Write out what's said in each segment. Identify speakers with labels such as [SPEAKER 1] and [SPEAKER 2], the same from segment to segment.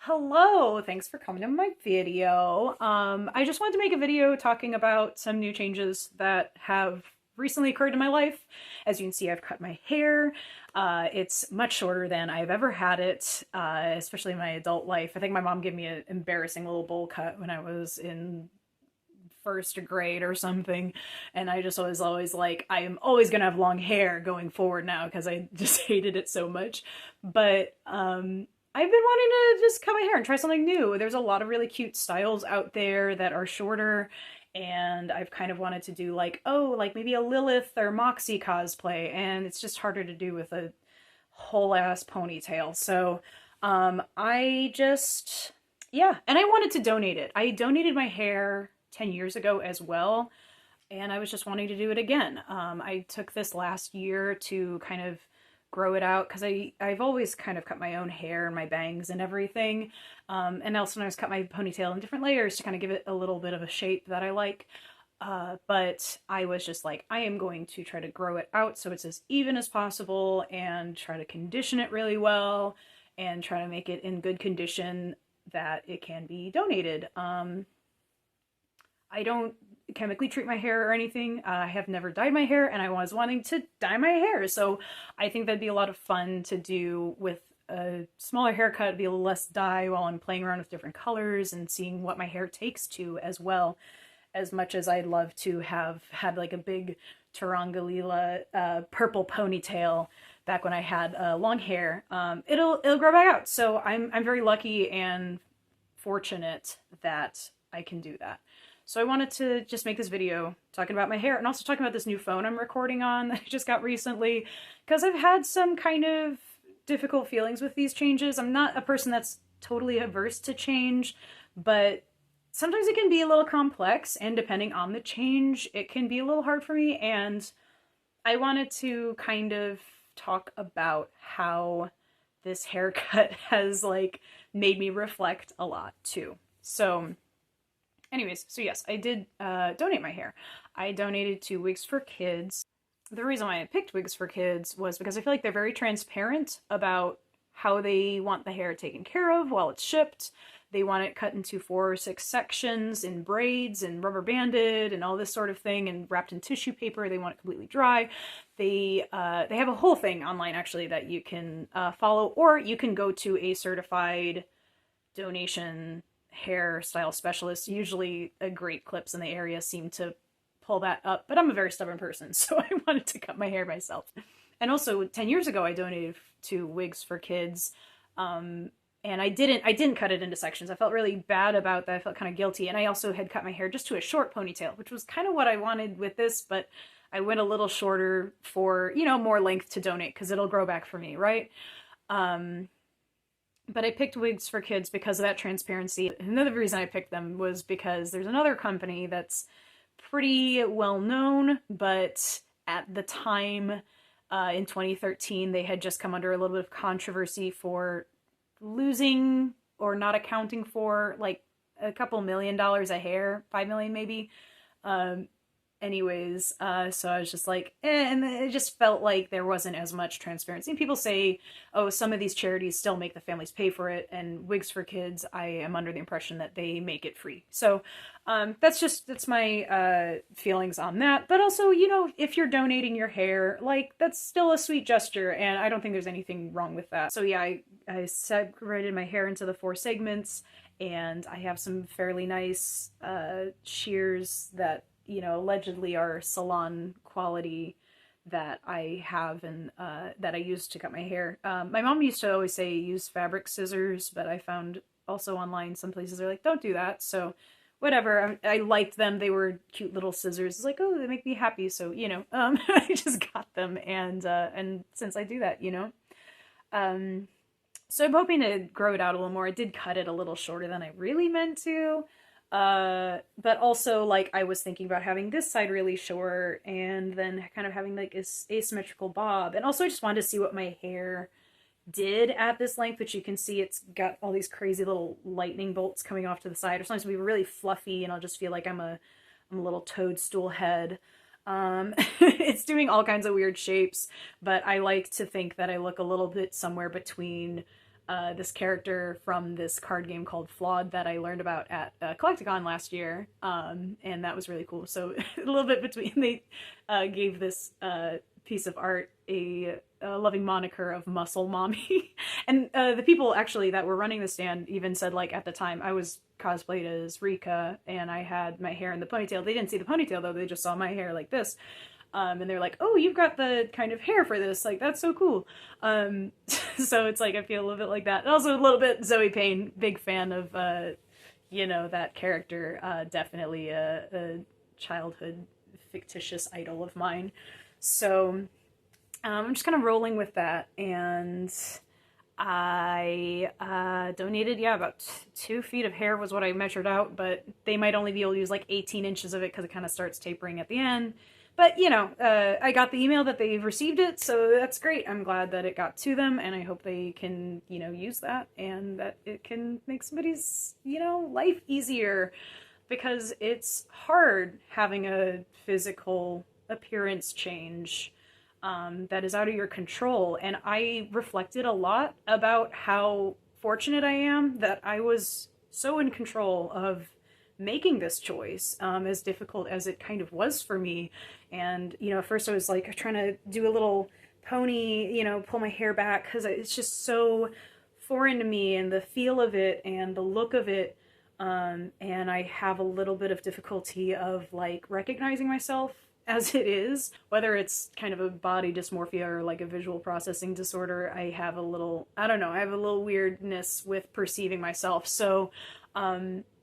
[SPEAKER 1] Hello, thanks for coming to my video. I just wanted to make a video talking about some new changes that have recently occurred in my life. As you can see, I've cut my hair. It's much shorter than I've ever had it, especially in my adult life. I think my mom gave me an embarrassing little bowl cut when I was in first grade or something, and I just was always like, I am always gonna have long hair going forward now because I just hated it so much. But I've been wanting to just cut my hair and try something new. There's a lot of really cute styles out there that are shorter, and I've kind of wanted to do like, oh, like maybe a Lilith or Moxie cosplay, and it's just harder to do with a whole ass ponytail. So I just, yeah, and I wanted to donate it. I donated my hair 10 years ago as well, and I was just wanting to do it again. I took this last year to kind of grow it out because I've always kind of cut my own hair and my bangs and everything, and I'll sometimes cut my ponytail in different layers to kind of give it a little bit of a shape that I like. But I was just like, I am going to try to grow it out so it's as even as possible and try to condition it really well and try to make it in good condition that it can be donated. I don't chemically treat my hair or anything. I have never dyed my hair, and I was wanting to dye my hair. So I think that'd be a lot of fun to do with a smaller haircut. It'd be a little less dye while I'm playing around with different colors and seeing what my hair takes to as well. As much as I'd love to have had like a big Tarangalila purple ponytail back when I had long hair, it'll grow back out. So I'm very lucky and fortunate that I can do that. So I wanted to just make this video talking about my hair and also talking about this new phone I'm recording on that I just got recently, because I've had some kind of difficult feelings with these changes. I'm not a person that's totally averse to change, but sometimes it can be a little complex, and depending on the change, it can be a little hard for me, and I wanted to kind of talk about how this haircut has like made me reflect a lot too. So anyways, so yes, I did donate my hair. I donated to Wigs for Kids. The reason why I picked Wigs for Kids was because I feel like they're very transparent about how they want the hair taken care of while it's shipped. They want it cut into 4 or 6 sections in braids and rubber banded and all this sort of thing, and wrapped in tissue paper. They want it completely dry. They have a whole thing online actually that you can follow, or you can go to a certified donation hairstyle specialist. Usually great clips in the area seem to pull that up, but I'm a very stubborn person, so I wanted to cut my hair myself. And also 10 years ago I donated to Wigs for Kids, and I didn't cut it into sections. I felt really bad about that. I felt kind of guilty, and I also had cut my hair just to a short ponytail, which was kind of what I wanted with this, but I went a little shorter for, you know, more length to donate because it'll grow back for me, right? But I picked Wigs for Kids because of that transparency. Another reason I picked them was because there's another company that's pretty well known, but at the time in 2013, they had just come under a little bit of controversy for losing or not accounting for like a couple $1 million a hair, 5 million maybe. Anyways, so I was just like, and it just felt like there wasn't as much transparency. And people say, oh, some of these charities still make the families pay for it, and Wigs for Kids, I am under the impression that they make it free. So that's my feelings on that. But also, you know, if you're donating your hair, like, that's still a sweet gesture, and I don't think there's anything wrong with that. So yeah, I separated my hair into the 4 segments, and I have some fairly nice shears that, you know, allegedly are salon quality that I have and that I use to cut my hair. My mom used to always say use fabric scissors, but I found also online some places are like, don't do that. So whatever, I liked them. They were cute little scissors. It's like, oh, they make me happy. So, you know, I just got them, and since I do that, you know. So I'm hoping to grow it out a little more. I did cut it a little shorter than I really meant to. But also, like, I was thinking about having this side really short and then kind of having like this asymmetrical bob. And also I just wanted to see what my hair did at this length, which you can see it's got all these crazy little lightning bolts coming off to the side. Or sometimes it'll be really fluffy and I'll just feel like I'm a little toadstool head. It's doing all kinds of weird shapes, but I like to think that I look a little bit somewhere between this character from this card game called Flawed that I learned about at Collecticon last year, and that was really cool. So a little bit between, they gave this piece of art a loving moniker of Muscle Mommy. And the people actually that were running the stand even said, like, at the time I was cosplayed as Rika and I had my hair in the ponytail. They didn't see the ponytail though, they just saw my hair like this. And they're like, oh, you've got the kind of hair for this, like, that's so cool. So it's like, I feel a little bit like that. And also a little bit Zoe Payne, big fan of, you know, that character, definitely a childhood fictitious idol of mine. So I'm just kind of rolling with that, and I donated, yeah, about 2 feet of hair was what I measured out, but they might only be able to use like 18 inches of it because it kind of starts tapering at the end. But, you know, I got the email that they've received it, so that's great. I'm glad that it got to them, and I hope they can, you know, use that, and that it can make somebody's, you know, life easier, because it's hard having a physical appearance change that is out of your control. And I reflected a lot about how fortunate I am that I was so in control of making this choice, as difficult as it kind of was for me. And, you know, at first I was like trying to do a little pony, you know, pull my hair back, because it's just so foreign to me, and the feel of it and the look of it. And I have a little bit of difficulty of like recognizing myself as it is, whether it's kind of a body dysmorphia or like a visual processing disorder. I have a little, I don't know, I have a little weirdness with perceiving myself. So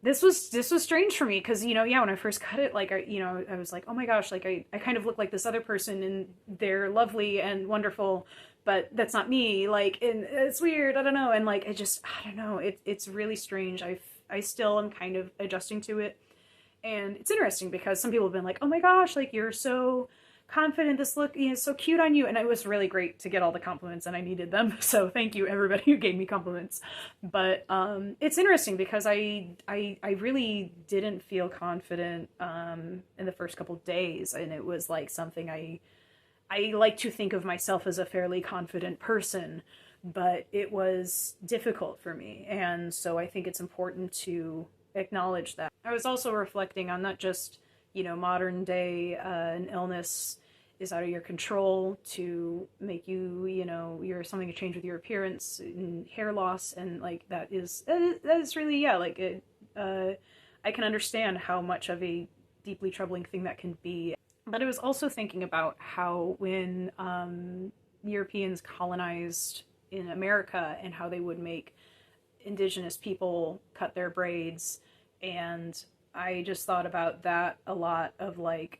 [SPEAKER 1] this was strange for me, because, you know, yeah, when I first cut it, like, I was like, oh my gosh, like I kind of look like this other person and they're lovely and wonderful, but that's not me, like, and it's weird, I don't know. And like, I don't know, it's really strange. I still am kind of adjusting to it. And it's interesting because some people have been like, oh my gosh, like, you're so confident, this look, you know, is so cute on you. And it was really great to get all the compliments, and I needed them. So thank you everybody who gave me compliments. But it's interesting because I really didn't feel confident in the first couple days. And it was like something I like to think of myself as a fairly confident person, but it was difficult for me. And so I think it's important to acknowledge that. I was also reflecting on not just, you know, modern day, an illness is out of your control to make you, you know, you're something to change with your appearance and hair loss, and like that is really, yeah, like it, I can understand how much of a deeply troubling thing that can be. But I was also thinking about how when Europeans colonized in America and how they would make indigenous people cut their braids, and I just thought about that a lot, of like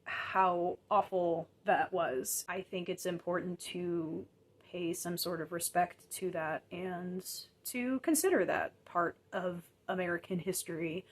[SPEAKER 1] how awful that was. I think it's important to pay some sort of respect to that and to consider that part of American history,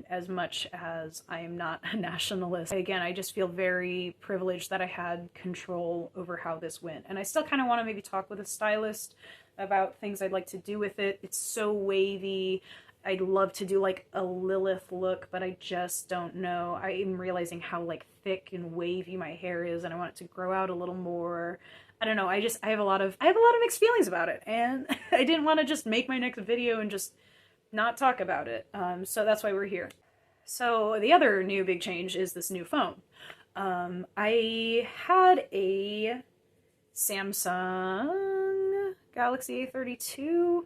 [SPEAKER 1] as much as I am not a nationalist. Again, I just feel very privileged that I had control over how this went. And I still kind of want to maybe talk with a stylist about things I'd like to do with it. It's so wavy. I'd love to do like a Lilith look, but I just don't know. I'm realizing how like thick and wavy my hair is, and I want it to grow out a little more. I don't know. I have a lot of mixed feelings about it, and I didn't want to just make my next video and just not talk about it. So that's why we're here. So the other new big change is this new phone. I had a Samsung Galaxy A32,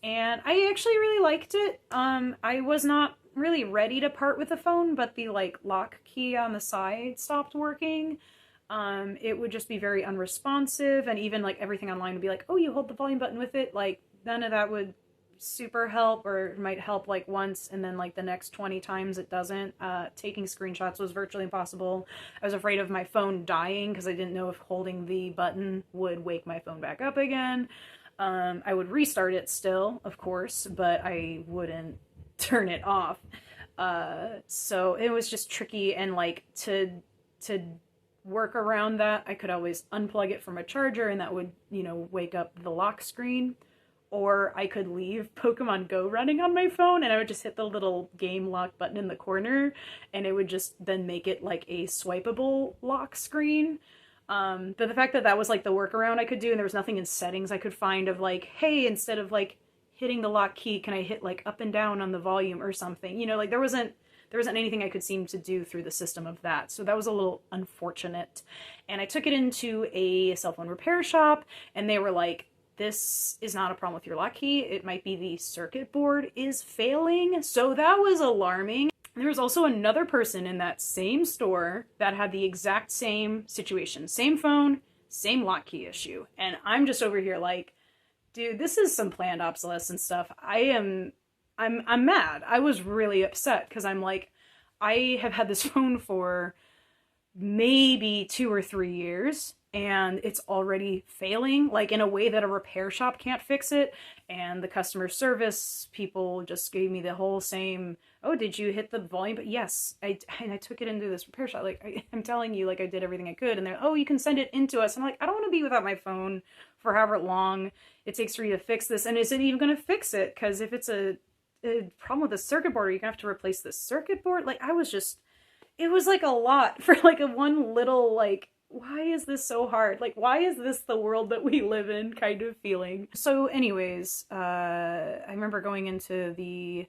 [SPEAKER 1] and I actually really liked it. I was not really ready to part with the phone, but the like lock key on the side stopped working. It would just be very unresponsive, and even like everything online would be like, oh, you hold the volume button with it. Like none of that would super help, or it might help like once, and then like the next 20 times it doesn't. Taking screenshots was virtually impossible. I was afraid of my phone dying because I didn't know if holding the button would wake my phone back up again. I would restart it still, of course, but I wouldn't turn it off. So it was just tricky, and like to work around that, I could always unplug it from a charger, and that would, you know, wake up the lock screen. Or I could leave Pokemon Go running on my phone, and I would just hit the little game lock button in the corner, and it would just then make it like a swipeable lock screen. But the fact that that was like the workaround I could do, and there was nothing in settings I could find of like, hey, instead of like hitting the lock key, can I hit like up and down on the volume or something? You know, like there wasn't anything I could seem to do through the system of that. So that was a little unfortunate. And I took it into a cell phone repair shop, and they were like, this is not a problem with your lock key. It might be the circuit board is failing. So that was alarming. There was also another person in that same store that had the exact same situation. Same phone, same lock key issue. And I'm just over here like, dude, this is some planned obsolescence stuff. I'm mad. I was really upset because I'm like, I have had this phone for maybe 2 or 3 years, and it's already failing, like in a way that a repair shop can't fix it. And the customer service people just gave me the whole same, oh, did you hit the volume? But yes, and I took it into this repair shop. Like, I'm telling you, like, I did everything I could. And they're, oh, you can send it into us. And I'm like, I don't want to be without my phone for however long it takes for you to fix this. And is it even going to fix it? Because if it's a problem with the circuit board, you're going to have to replace the circuit board. Like, it was like a lot for like a one little, like, why is this so hard? Like, why is this the world that we live in kind of feeling? So anyways, I remember going into the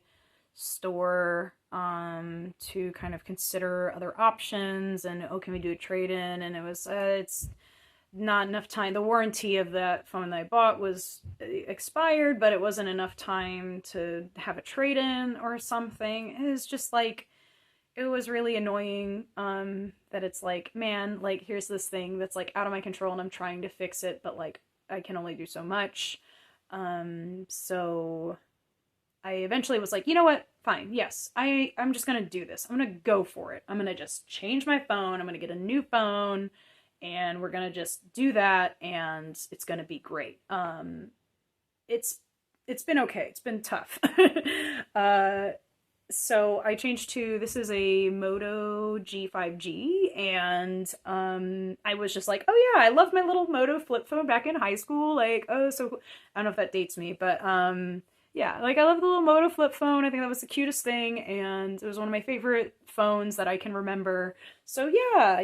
[SPEAKER 1] store to kind of consider other options, and oh, can we do a trade-in? And it was it's not enough time. The warranty of that phone that I bought was expired, but it wasn't enough time to have a trade-in or something. It was just like, it was really annoying that it's like, man, like, here's this thing that's like out of my control and I'm trying to fix it, but like I can only do so much. So I eventually was like, you know what? Fine. Yes, I'm just going to do this. I'm going to go for it. I'm going to just change my phone. I'm going to get a new phone, and we're going to just do that, and it's going to be great. It's been okay. It's been tough. So I changed to, this is a Moto G5G, and I was just like, oh yeah, I love my little Moto flip phone back in high school. Like, oh, so I don't know if that dates me, but yeah, like, I love the little Moto flip phone. I think that was the cutest thing, and it was one of my favorite phones that I can remember. So yeah,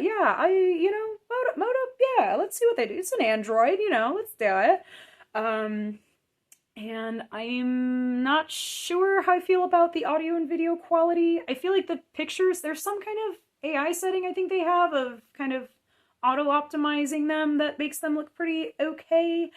[SPEAKER 1] Moto, yeah, let's see what they do. It's an Android, let's do it. And I'm not sure how I feel about the audio and video quality. I feel like the pictures, there's some kind of AI setting I think they have of kind of auto-optimizing them that makes them look pretty okay.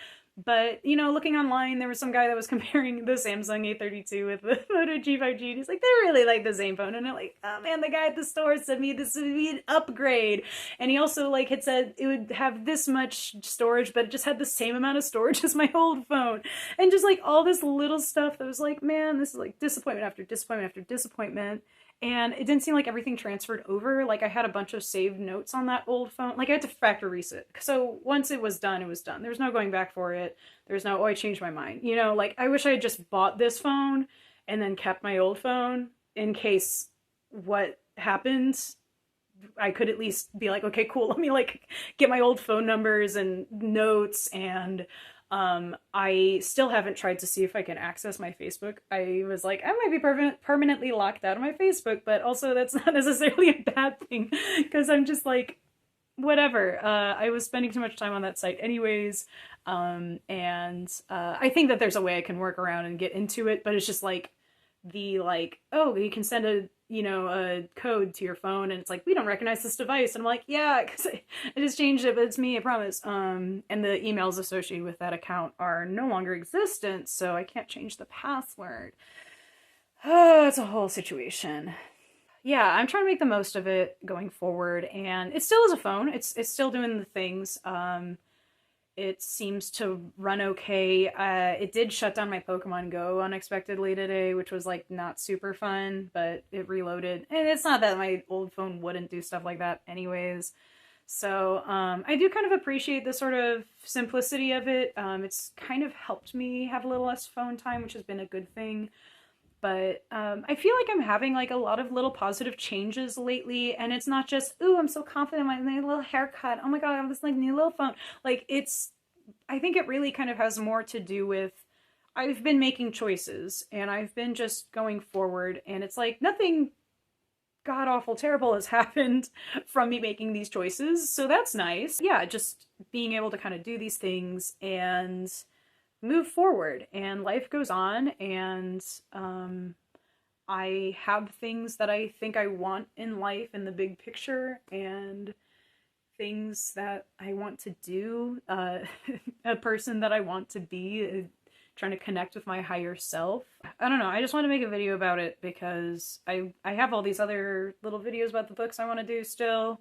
[SPEAKER 1] But, looking online, there was some guy that was comparing the Samsung A32 with the Moto G5G, and he's like, they're really like the same phone. And I'm like, oh man, the guy at the store said me this would be an upgrade. And he also like had said it would have this much storage, but it just had the same amount of storage as my old phone. And just like all this little stuff that was like, man, this is like disappointment after disappointment after disappointment. And it didn't seem like everything transferred over. Like, I had a bunch of saved notes on that old phone. Like, I had to factory reset. So once it was done, it was done. There was no going back for it. There was no, oh, I changed my mind. Like, I wish I had just bought this phone and then kept my old phone in case what happened, I could at least be like, okay, cool. Let me like get my old phone numbers and notes, and I still haven't tried to see if I can access my Facebook. I was like, I might be permanently locked out of my Facebook, but also that's not necessarily a bad thing, because I'm just like, whatever. I was spending too much time on that site anyways, and I think that there's a way I can work around and get into it, but it's just like oh, you can send a code to your phone, and it's like, we don't recognize this device. And I'm like, yeah, because I just changed it, but it's me, I promise. And the emails associated with that account are no longer existent, so I can't change the password. Oh, it's a whole situation. Yeah, I'm trying to make the most of it going forward, and it still is a phone. It's still doing the things. It seems to run okay. It did shut down my Pokemon Go unexpectedly today, which was like not super fun, but it reloaded. And it's not that my old phone wouldn't do stuff like that anyways. So I do kind of appreciate the sort of simplicity of it. It's kind of helped me have a little less phone time, which has been a good thing. But I feel like I'm having like a lot of little positive changes lately, and it's not just, ooh, I'm so confident in my new little haircut. Oh my god, I have this like new little phone. Like, I think it really kind of has more to do with, I've been making choices, and I've been just going forward, and it's like nothing god awful terrible has happened from me making these choices. So that's nice. Yeah, just being able to kind of do these things and move forward, and life goes on, and I have things that I think I want in life in the big picture, and things that I want to do, a person that I want to be, trying to connect with my higher self. I don't know, I just want to make a video about it because I have all these other little videos about the books I want to do still,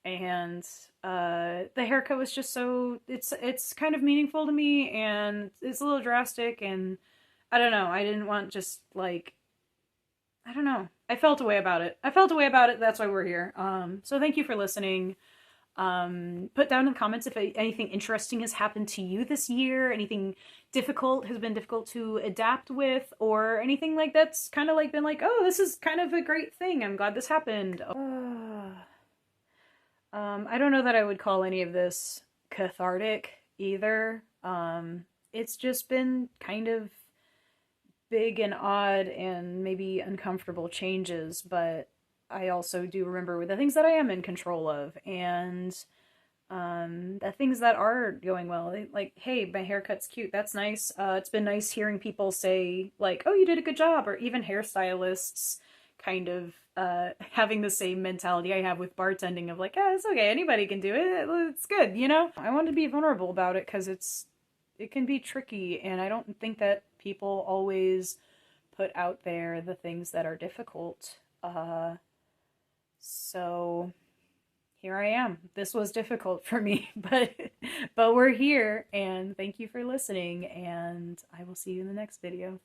[SPEAKER 1] and the haircut was just so, it's kind of meaningful to me, and it's a little drastic, and I don't know, I didn't want just like, I don't know, I felt a way about it. That's why we're here. So thank you for listening. Put down in the comments if anything interesting has happened to you this year, anything difficult has been difficult to adapt with, or anything like that's kind of like been like, oh, this is kind of a great thing, I'm glad this happened. I don't know that I would call any of this cathartic either. It's just been kind of big and odd and maybe uncomfortable changes, but I also do remember the things that I am in control of, and the things that are going well. Like, hey, my haircut's cute, that's nice. It's been nice hearing people say, like, oh, you did a good job, or even hairstylists kind of having the same mentality I have with bartending of like, yeah, it's okay, anybody can do it, it's good, you know? I want to be vulnerable about it because it can be tricky, and I don't think that people always put out there the things that are difficult. So here I am. This was difficult for me, but we're here, and thank you for listening, and I will see you in the next video.